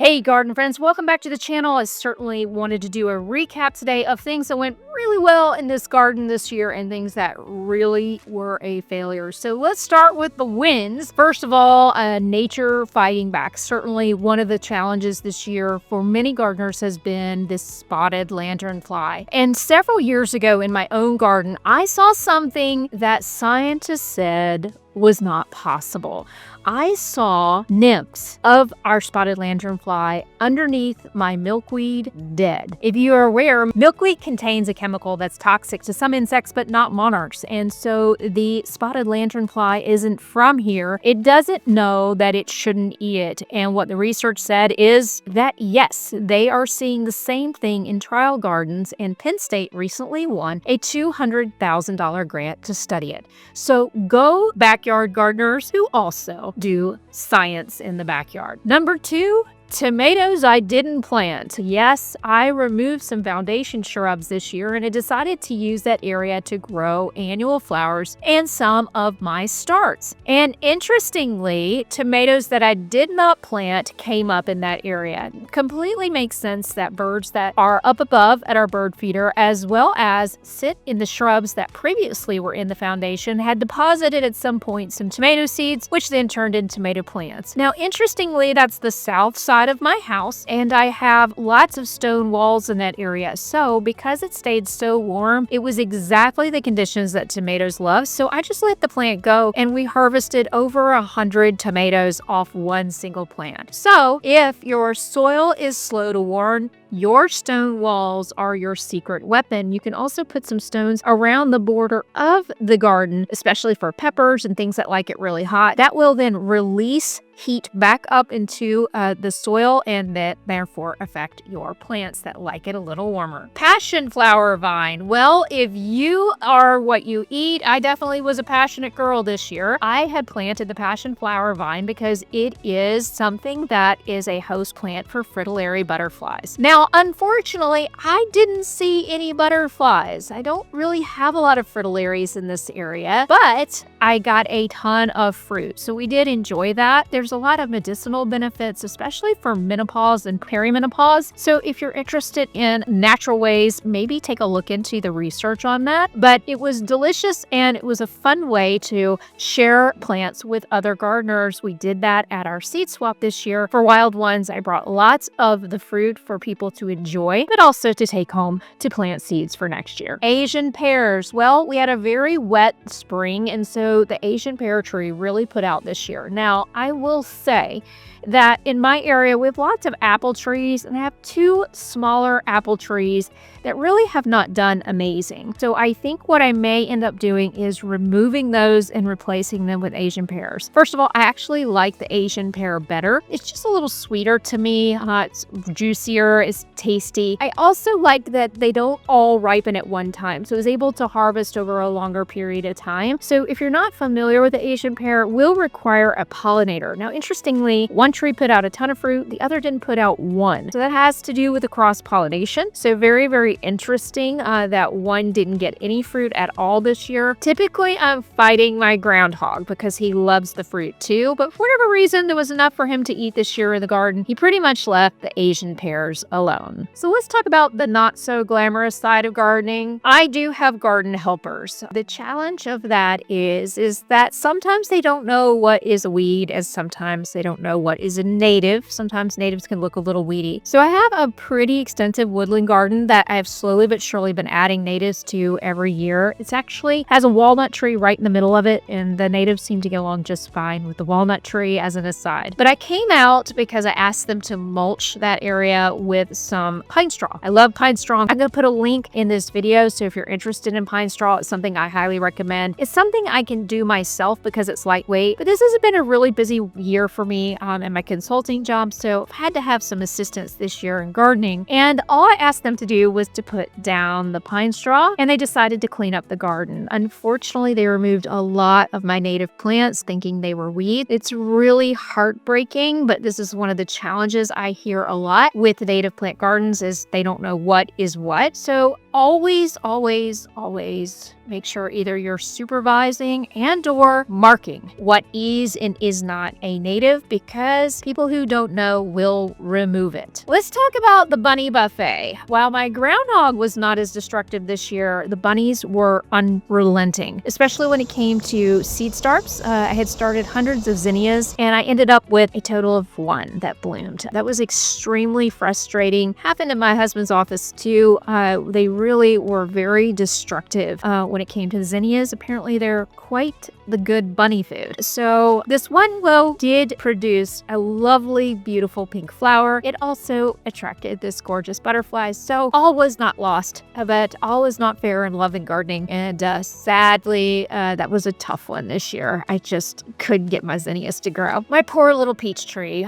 Hey garden friends, welcome back to the channel. I certainly wanted to do a recap today of things that went really well in this garden this year and things that really were a failure. So let's start with the wins. First of all, nature fighting back. Certainly one of the challenges this year for many gardeners has been this spotted lanternfly. And several years ago in my own garden, I saw something that scientists said was not possible. I saw nymphs of our spotted lanternfly underneath my milkweed dead. If you are aware, milkweed contains a chemical that's toxic to some insects but not monarchs, and so the spotted lanternfly isn't from here. It doesn't know that it shouldn't eat it, and what the research said is that yes, they are seeing the same thing in trial gardens, and Penn State recently won a $200,000 grant to study it. So go backyard gardeners who also do science in the backyard. Number 2, tomatoes I didn't plant. Yes, I removed some foundation shrubs this year and I decided to use that area to grow annual flowers and some of my starts. And interestingly, tomatoes that I did not plant came up in that area. Completely makes sense that birds that are up above at our bird feeder, as well as sit in the shrubs that previously were in the foundation, had deposited at some point some tomato seeds, which then turned into tomato plants. Now, interestingly, that's the south side of my house, and I have lots of stone walls in that area. So because it stayed so warm, it was exactly the conditions that tomatoes love. So I just let the plant go and we harvested over 100 tomatoes off one single plant. So if your soil is slow to warm, your stone walls are your secret weapon. You can also put some stones around the border of the garden, especially for peppers and things that like it really hot. That will then release heat back up into the soil and that therefore affect your plants that like it a little warmer. Passion flower vine. Well, if you are what you eat, I definitely was a passionate girl this year. I had planted the passion flower vine because it is something that is a host plant for fritillary butterflies. Now, unfortunately, I didn't see any butterflies. I don't really have a lot of fritillaries in this area, but I got a ton of fruit. So we did enjoy that. There's a lot of medicinal benefits, especially for menopause and perimenopause. So if you're interested in natural ways, maybe take a look into the research on that. But it was delicious and it was a fun way to share plants with other gardeners. We did that at our seed swap this year. For wild ones, I brought lots of the fruit for people to enjoy, but also to take home to plant seeds for next year. Asian pears. Well, we had a very wet spring, and so the Asian pear tree really put out this year. Now, I will say that in my area, we have lots of apple trees, and I have 2 smaller apple trees that really have not done amazing. So I think what I may end up doing is removing those and replacing them with Asian pears. First of all, I actually like the Asian pear better. It's just a little sweeter to me. It's juicier, it's tasty. I also like that they don't all ripen at one time, so I was able to harvest over a longer period of time. So if you're not familiar with the Asian pear, it will require a pollinator. Now, interestingly, one tree put out a ton of fruit, the other didn't put out one. So that has to do with the cross-pollination. So very, very interesting that one didn't get any fruit at all this year. Typically, I'm fighting my groundhog because he loves the fruit too, but for whatever reason, there was enough for him to eat this year in the garden. He pretty much left the Asian pears alone. So let's talk about the not so glamorous side of gardening. I do have garden helpers. The challenge of that is that sometimes they don't know what is a weed, and sometimes they don't know what is a native. Sometimes natives can look a little weedy. So I have a pretty extensive woodland garden that I've slowly but surely been adding natives to every year. It's actually has a walnut tree right in the middle of it, and the natives seem to get along just fine with the walnut tree as an aside. But I came out because I asked them to mulch that area with some pine straw. I love pine straw. I'm going to put a link in this video, so if you're interested in pine straw, it's something I highly recommend. It's something I can do myself because it's lightweight, but this has been a really busy year for me in my consulting job, so I've had to have some assistance this year in gardening, and all I asked them to do was to put down the pine straw, and they decided to clean up the garden. Unfortunately, they removed a lot of my native plants thinking they were weeds. It's really heartbreaking, but this is one of the challenges I hear a lot with native plant gardens is they don't know what is what. So always, always, always make sure either you're supervising and or marking what is and is not a native, because people who don't know will remove it. Let's talk about the bunny buffet. While my groundhog was not as destructive this year, the bunnies were unrelenting, especially when it came to seed starts. I had started hundreds of zinnias and I ended up with a total of one that bloomed. That was extremely frustrating. Happened in my husband's office too. They really were very destructive when it came to the zinnias. Apparently they're quite the good bunny food. So this one though did produce a lovely, beautiful pink flower. It also attracted this gorgeous butterfly. So all was not lost, but all is not fair in love and gardening. And sadly, that was a tough one this year. I just couldn't get my zinnias to grow. My poor little peach tree.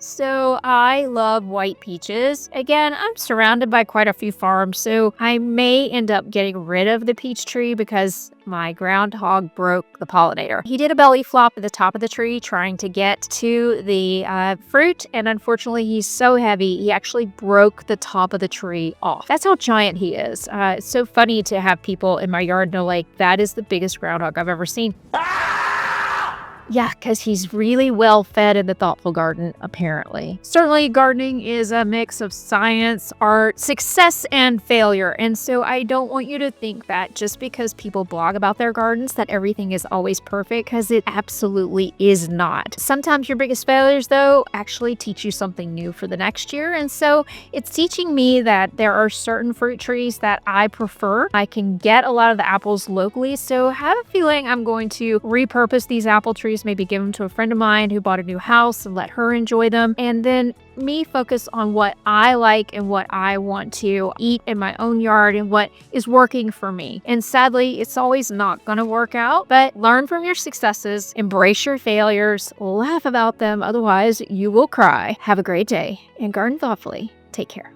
So I love white peaches. Again, I'm surrounded by quite a few farms, so I may end up getting rid of the peach tree because my groundhog broke the pollinator. He did a belly flop at the top of the tree trying to get to the fruit, and unfortunately he's so heavy, he actually broke the top of the tree off. That's how giant he is. It's so funny to have people in my yard know, like, that is the biggest groundhog I've ever seen. Yeah, because he's really well fed in the thoughtful garden, apparently. Certainly, gardening is a mix of science, art, success, and failure. And so I don't want you to think that just because people blog about their gardens that everything is always perfect, because it absolutely is not. Sometimes your biggest failures, though, actually teach you something new for the next year. And so it's teaching me that there are certain fruit trees that I prefer. I can get a lot of the apples locally, so I have a feeling I'm going to repurpose these apple trees, maybe give them to a friend of mine who bought a new house and let her enjoy them, and then me focus on what I like and what I want to eat in my own yard and what is working for me. And sadly, it's always not going to work out, but learn from your successes, embrace your failures, laugh about them, otherwise you will cry. Have a great day and garden thoughtfully. Take care.